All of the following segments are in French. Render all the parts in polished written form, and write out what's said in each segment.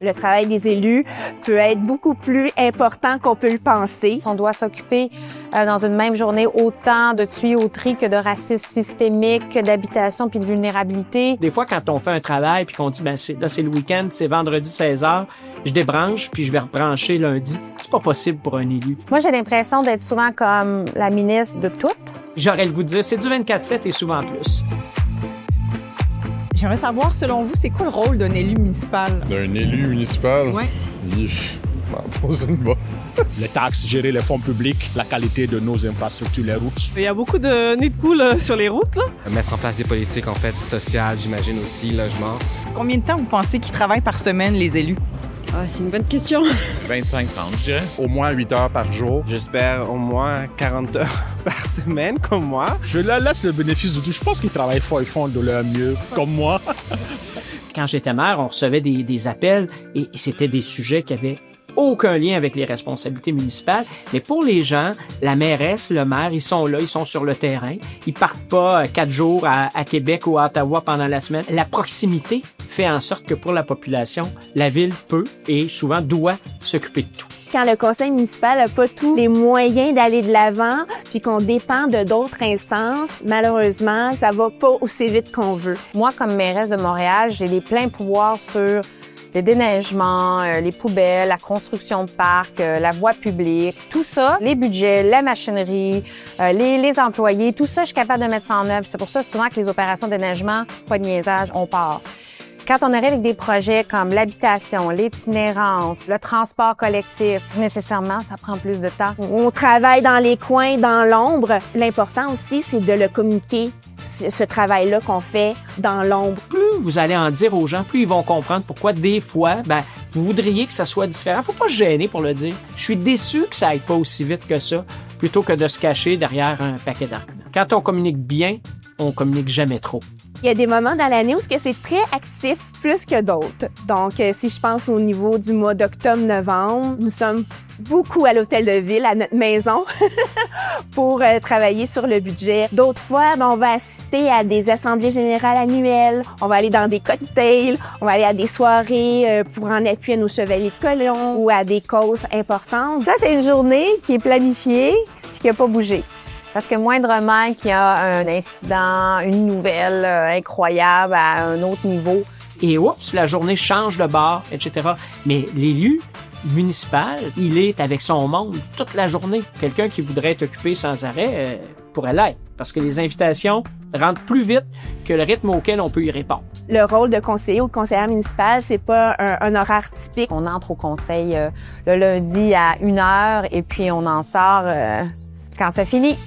Le travail des élus peut être beaucoup plus important qu'on peut le penser. On doit s'occuper dans une même journée autant de tuyauterie que de racisme systémique, que d'habitation puis de vulnérabilité. Des fois, quand on fait un travail puis qu'on dit là c'est le week-end, c'est vendredi 16h, je débranche puis je vais rebrancher lundi. C'est pas possible pour un élu. Moi, j'ai l'impression d'être souvent comme la ministre de tout. J'aurais le goût de dire c'est du 24/7 et souvent plus. J'aimerais savoir, selon vous, c'est quoi le rôle d'un élu municipal? D'un élu municipal? Oui. Les taxes, gérer les fonds publics, la qualité de nos infrastructures, les routes. Il y a beaucoup de nids de poules sur les routes, là. Mettre en place des politiques, en fait, sociales, j'imagine aussi, logement. Combien de temps vous pensez qu'ils travaillent par semaine, les élus? C'est une bonne question. 25-30, je dirais. Au moins 8 heures par jour. J'espère au moins 40 heures par semaine, comme moi. Je leur laisse le bénéfice du doute. Je pense qu'ils travaillent fort, ils font de leur mieux, comme moi. Quand j'étais maire, on recevait des appels et c'était des sujets qui avaient aucun lien avec les responsabilités municipales. Mais pour les gens, la mairesse, le maire, ils sont là, ils sont sur le terrain. Ils partent pas 4 jours à Québec ou à Ottawa pendant la semaine. La proximité fait en sorte que pour la population, la ville peut et souvent doit s'occuper de tout. Quand le conseil municipal n'a pas tous les moyens d'aller de l'avant, puis qu'on dépend de d'autres instances, malheureusement, ça va pas aussi vite qu'on veut. Moi, comme mairesse de Montréal, j'ai les pleins pouvoirs sur les déneigements, les poubelles, la construction de parcs, la voie publique, tout ça, les budgets, la machinerie, les employés, tout ça, je suis capable de mettre ça en œuvre. C'est pour ça souvent que les opérations de déneigement, pas de niaisage, on part. Quand on arrive avec des projets comme l'habitation, l'itinérance, le transport collectif, nécessairement, ça prend plus de temps. On travaille dans les coins, dans l'ombre. L'important aussi, c'est de le communiquer, ce travail-là qu'on fait dans l'ombre. Plus vous allez en dire aux gens, plus ils vont comprendre pourquoi des fois, vous voudriez que ça soit différent. Faut pas se gêner pour le dire. Je suis déçu que ça aille pas aussi vite que ça, plutôt que de se cacher derrière un paquet d'arguments. Quand on communique bien, on communique jamais trop. Il y a des moments dans l'année où c'est très actif plus que d'autres. Donc, si je pense au niveau du mois d'octobre-novembre, nous sommes beaucoup à l'hôtel de ville, à notre maison, pour travailler sur le budget. D'autres fois, on va assister à des assemblées générales annuelles, on va aller dans des cocktails, on va aller à des soirées pour en appui à nos chevaliers de colon ou à des causes importantes. Ça, c'est une journée qui est planifiée puis qui n'a pas bougé. Parce que moindrement qu'il y a un incident, une nouvelle incroyable à un autre niveau. Et oups, la journée change de bord, etc. Mais l'élu municipal, il est avec son monde toute la journée. Quelqu'un qui voudrait être occupé sans arrêt pourrait l'être. Parce que les invitations rentrent plus vite que le rythme auquel on peut y répondre. Le rôle de conseiller ou de conseillère municipale, c'est pas un horaire typique. On entre au conseil le lundi à 1h et puis on en sort quand ça finit.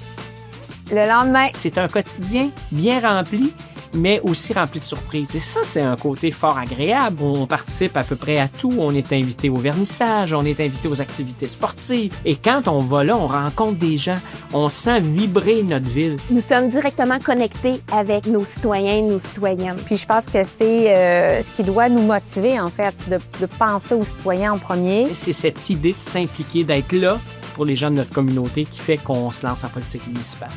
Le lendemain. C'est un quotidien bien rempli, mais aussi rempli de surprises. Et ça, c'est un côté fort agréable. On participe à peu près à tout. On est invité au vernissage, on est invité aux activités sportives. Et quand on va là, on rencontre des gens. On sent vibrer notre ville. Nous sommes directement connectés avec nos citoyens et nos citoyennes. Puis je pense que c'est ce qui doit nous motiver, en fait, de penser aux citoyens en premier. C'est cette idée de s'impliquer, d'être là pour les gens de notre communauté qui fait qu'on se lance en politique municipale.